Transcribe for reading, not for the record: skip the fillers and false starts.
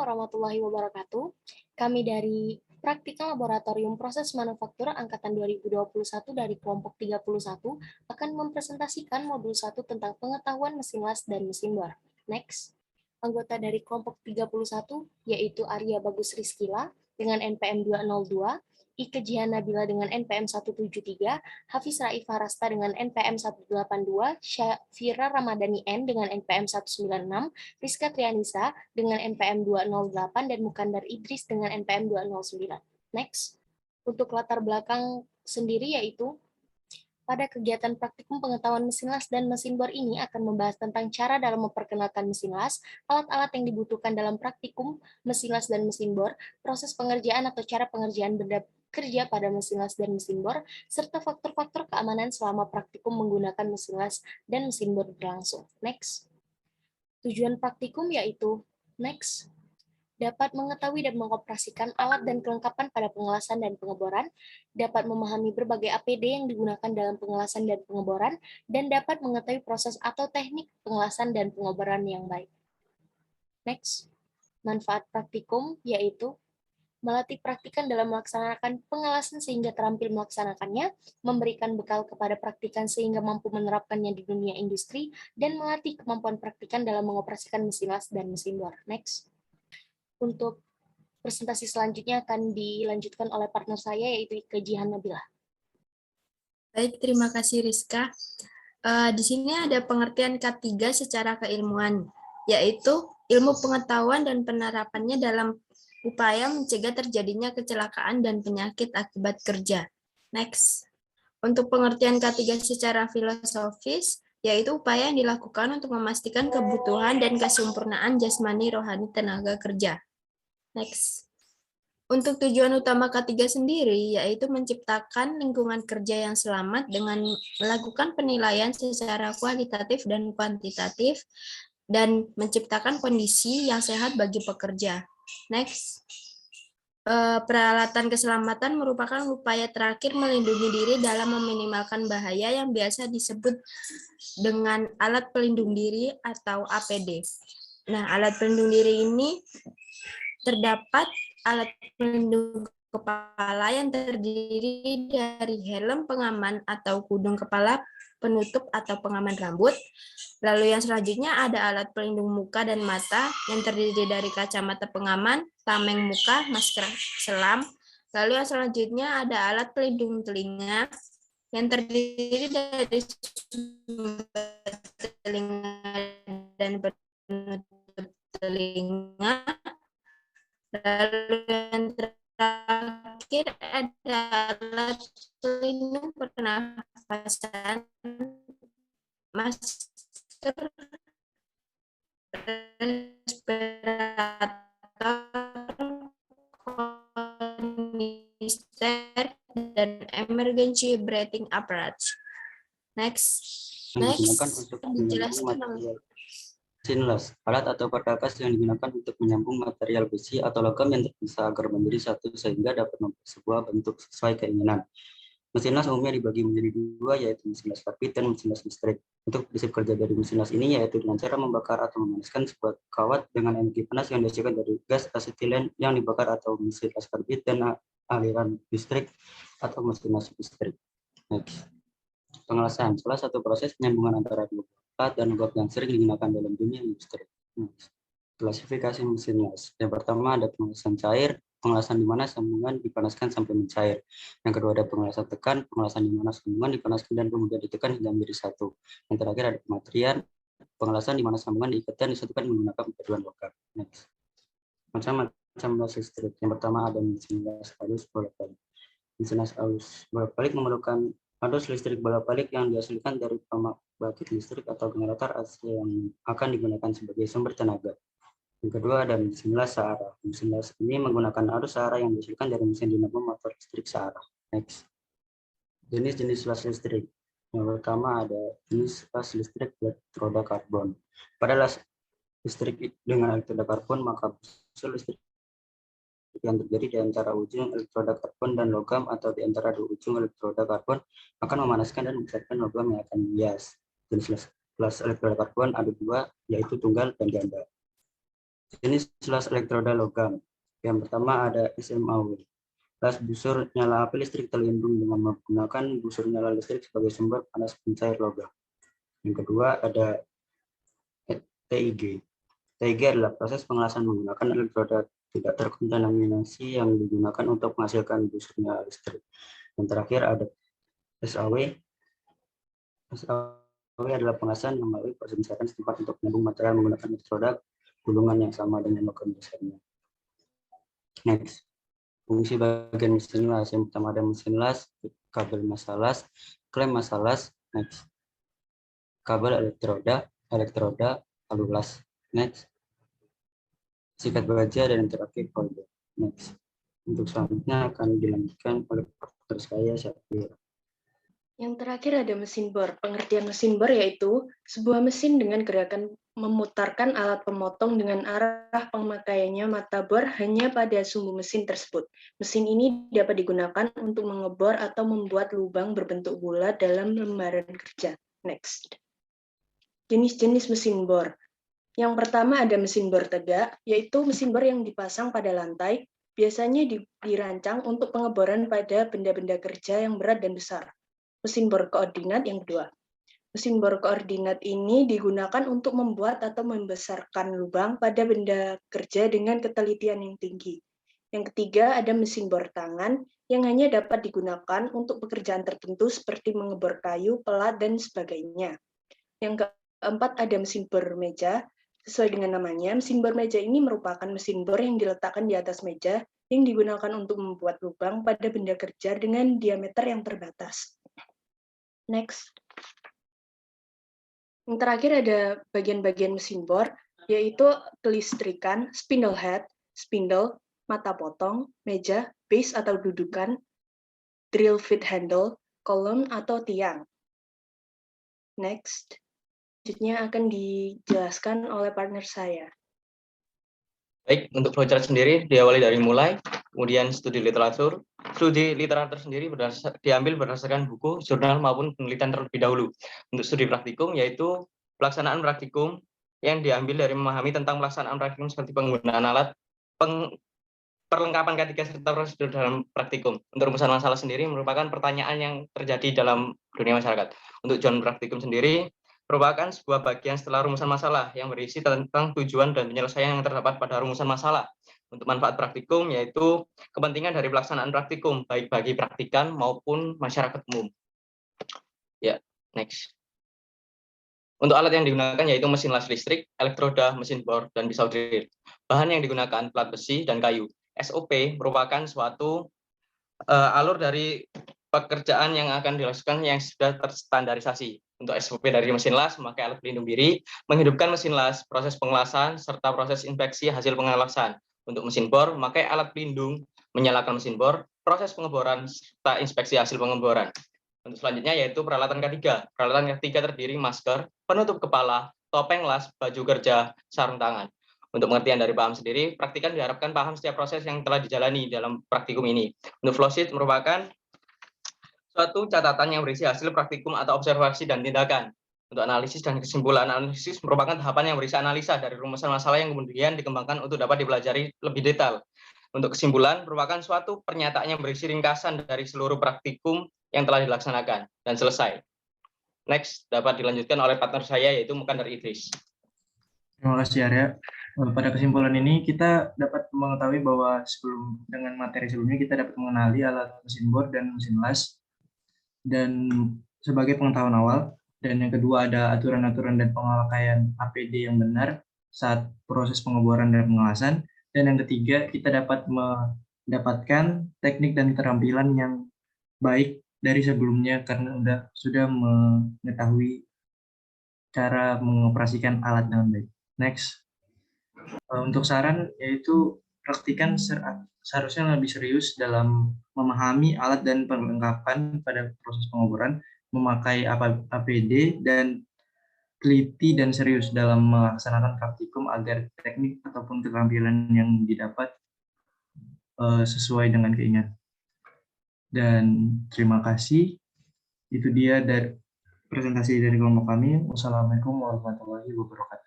warahmatullahi wabarakatuh. Kami dari Praktikal Laboratorium Proses Manufaktur Angkatan 2021 dari kelompok 31 akan mempresentasikan modul 1 tentang pengetahuan mesin las dan mesin bor. Next. Anggota dari kelompok 31 yaitu Arya Bagus Rizkila dengan NPM 202, Ike Jihan Nabila dengan NPM 173, Hafiz Raif Harasta dengan NPM 182, Syafira Ramadhani N dengan NPM 196, Rizka Trianisa dengan NPM 208, dan Mukandar Idris dengan NPM 209. Next. Untuk latar belakang sendiri yaitu pada kegiatan praktikum pengetahuan mesin las dan mesin bor ini akan membahas tentang cara dalam memperkenalkan mesin las, alat-alat yang dibutuhkan dalam praktikum mesin las dan mesin bor, proses pengerjaan atau cara pengerjaan benda kerja pada mesin las dan mesin bor, serta faktor-faktor keamanan selama praktikum menggunakan mesin las dan mesin bor berlangsung. Next. Tujuan praktikum yaitu next. Dapat mengetahui dan mengoperasikan alat dan kelengkapan pada pengelasan dan pengeboran, dapat memahami berbagai APD yang digunakan dalam pengelasan dan pengeboran, dan dapat mengetahui proses atau teknik pengelasan dan pengeboran yang baik. Next, manfaat praktikum yaitu melatih praktikan dalam melaksanakan pengelasan sehingga terampil melaksanakannya, memberikan bekal kepada praktikan sehingga mampu menerapkannya di dunia industri, dan melatih kemampuan praktikan dalam mengoperasikan mesin las dan mesin bor. Next. Untuk presentasi selanjutnya akan dilanjutkan oleh partner saya, yaitu Ike Jihan Nabila. Baik, terima kasih Rizka. Di sini ada pengertian K3 secara keilmuan, yaitu ilmu pengetahuan dan penerapannya dalam upaya mencegah terjadinya kecelakaan dan penyakit akibat kerja. Next. Untuk pengertian K3 secara filosofis, yaitu upaya yang dilakukan untuk memastikan kebutuhan dan kesempurnaan jasmani rohani tenaga kerja. Next. Untuk tujuan utama K3 sendiri, yaitu menciptakan lingkungan kerja yang selamat dengan melakukan penilaian secara kualitatif dan kuantitatif, dan menciptakan kondisi yang sehat bagi pekerja. Next. Peralatan keselamatan merupakan upaya terakhir melindungi diri dalam meminimalkan bahaya yang biasa disebut dengan alat pelindung diri atau APD. Nah, alat pelindung diri ini terdapat alat pelindung kepala yang terdiri dari helm pengaman atau kudung kepala penutup atau pengaman rambut. Lalu yang selanjutnya ada alat pelindung muka dan mata yang terdiri dari kacamata pengaman, tameng muka, masker selam. Lalu yang selanjutnya ada alat pelindung telinga yang terdiri dari telinga dan penutup telinga. Lalu yang terakhir ada alat pelindung pernafasan, masker, respirator, kanister, dan emergency breathing apparatus. Next. Dijelaskan oleh mesin las, alat atau perkakas yang digunakan untuk menyambung material besi atau logam yang terpisah agar menjadi satu sehingga dapat membuat sebuah bentuk sesuai keinginan. Mesin las umumnya dibagi menjadi dua, yaitu mesin las rapid dan mesin las listrik. Untuk prinsip kerja dari mesin las ini yaitu dengan cara membakar atau memanaskan sebuah kawat dengan energi panas yang dihasilkan dari gas asetilen yang dibakar, atau mesin las karbit dan aliran listrik atau mesin las listrik. Next. Pengelasan, salah satu proses penyambungan antara dua alat dan logam yang sering digunakan dalam dunia industri. Klasifikasi mesin las. Yang pertama ada pengelasan cair, pengelasan di mana sambungan dipanaskan sampai mencair. Yang kedua ada pengelasan tekan, pengelasan di mana sambungan dipanaskan dan kemudian ditekan hingga menjadi satu. Yang terakhir ada pematrian, pengelasan di mana sambungan diikat dan disatukan menggunakan paduan logam. Next. Macam-macam las listrik. Yang pertama ada mesin las arus bolak-balik. Mesin las arus bolak-balik memerlukan arus listrik bolak-balik yang dihasilkan dari pembangkit listrik atau generator AC yang akan digunakan sebagai sumber tenaga. Yang kedua ada mesin las searah. Mesin las ini menggunakan arus searah yang dihasilkan dari mesin dinamo motor listrik searah. Next. Jenis-jenis las listrik. Yang pertama ada jenis las listrik elektroda karbon. Pada las listrik dengan elektroda karbon, maka unsur listrik yang terjadi di antara ujung elektroda karbon dan logam atau di antara dua ujung elektroda karbon akan memanaskan dan membesarkan logam yang akan dihias. Jenis las elektroda karbon ada dua, yaitu tunggal dan ganda. Jenis las elektroda logam. Yang pertama ada SMAW. Las busur nyala api listrik terlindung dengan menggunakan busur nyala listrik sebagai sumber panas pencair logam. Yang kedua ada TIG. TIG adalah proses pengelasan menggunakan elektroda tidak terkontaminasi yang digunakan untuk menghasilkan busur nyala listrik. Yang terakhir ada SAW. SAW adalah pengelasan yang melalui proses pencairan setempat untuk menyambung material menggunakan elektroda gulungan yang sama dengan logam dasarnya. Next. Fungsi bagian mesin las. Yang pertama ada mesin las, kabel massa las, klem massa las, next. Kabel elektroda, lalu las, next. Sikat baja dan yang terakhir folder, next. Untuk selanjutnya akan dilanjutkan oleh partner saya, Syafir. Yang terakhir ada mesin bor. Pengertian mesin bor yaitu sebuah mesin dengan gerakan memutarkan alat pemotong dengan arah pemakaiannya mata bor hanya pada sumbu mesin tersebut. Mesin ini dapat digunakan untuk mengebor atau membuat lubang berbentuk bulat dalam lembaran kerja. Next. Jenis-jenis mesin bor. Yang pertama ada mesin bor tegak, yaitu mesin bor yang dipasang pada lantai, biasanya dirancang untuk pengeboran pada benda-benda kerja yang berat dan besar. Mesin bor koordinat yang kedua. Mesin bor koordinat ini digunakan untuk membuat atau membesarkan lubang pada benda kerja dengan ketelitian yang tinggi. Yang ketiga ada mesin bor tangan yang hanya dapat digunakan untuk pekerjaan tertentu seperti mengebor kayu, pelat, dan sebagainya. Yang keempat ada mesin bor meja. Sesuai dengan namanya, mesin bor meja ini merupakan mesin bor yang diletakkan di atas meja yang digunakan untuk membuat lubang pada benda kerja dengan diameter yang terbatas. Next. Yang terakhir ada bagian-bagian mesin bor, yaitu kelistrikan, spindle head, spindle, mata potong, meja, base atau dudukan, drill feed handle, kolom atau tiang. Next. Selanjutnya akan dijelaskan oleh partner saya. Baik, untuk flowchart sendiri diawali dari mulai, kemudian studi literatur. Studi literatur sendiri diambil berdasarkan buku, jurnal maupun penelitian terlebih dahulu. Untuk studi praktikum yaitu pelaksanaan praktikum yang diambil dari memahami tentang pelaksanaan praktikum seperti penggunaan alat, perlengkapan K3 serta prosedur dalam praktikum. Untuk rumusan masalah sendiri merupakan pertanyaan yang terjadi dalam dunia masyarakat. Untuk John praktikum sendiri merupakan sebuah bagian setelah rumusan masalah yang berisi tentang tujuan dan penyelesaian yang terdapat pada rumusan masalah. Untuk manfaat praktikum yaitu kepentingan dari pelaksanaan praktikum baik bagi praktikan maupun masyarakat umum. Ya, next. Untuk alat yang digunakan yaitu mesin las listrik, elektroda, mesin bor, dan pisau drill. Bahan yang digunakan plat besi dan kayu. SOP merupakan suatu alur dari pekerjaan yang akan dilakukan yang sudah terstandarisasi. Untuk SOP dari mesin las, memakai alat pelindung diri, menghidupkan mesin las, proses pengelasan, serta proses inspeksi hasil pengelasan. Untuk mesin bor, memakai alat pelindung, menyalakan mesin bor, proses pengeboran, serta inspeksi hasil pengeboran. Untuk selanjutnya yaitu peralatan K3. Peralatan K3 terdiri masker, penutup kepala, topeng las, baju kerja, sarung tangan. Untuk pengertian dari paham sendiri, praktikan diharapkan paham setiap proses yang telah dijalani dalam praktikum ini. Untuk flowsheet merupakan suatu catatan yang berisi hasil praktikum atau observasi dan tindakan. Untuk analisis dan kesimpulan analisis merupakan tahapan yang berisi analisa dari rumusan masalah yang kemudian dikembangkan untuk dapat dipelajari lebih detail. Untuk kesimpulan merupakan suatu pernyataan yang berisi ringkasan dari seluruh praktikum yang telah dilaksanakan dan selesai. Next, dapat dilanjutkan oleh partner saya yaitu Mukandar Idris. Terima kasih Arya. Pada kesimpulan ini kita dapat mengetahui bahwa dengan materi sebelumnya kita dapat mengenali alat mesin bor dan mesin las dan sebagai pengetahuan awal, dan yang kedua ada aturan-aturan dan pemakaian APD yang benar saat proses pengeboran dan pengelasan, dan yang ketiga kita dapat mendapatkan teknik dan keterampilan yang baik dari sebelumnya karena sudah mengetahui cara mengoperasikan alat dengan baik. Next. Untuk saran yaitu praktikan seharusnya lebih serius dalam memahami alat dan perlengkapan pada proses pengeboran, memakai APD, dan teliti dan serius dalam melaksanakan praktikum agar teknik ataupun keterampilan yang didapat sesuai dengan keinginan. Dan terima kasih. Itu dia dari presentasi dari kelompok kami. Wassalamualaikum warahmatullahi wabarakatuh.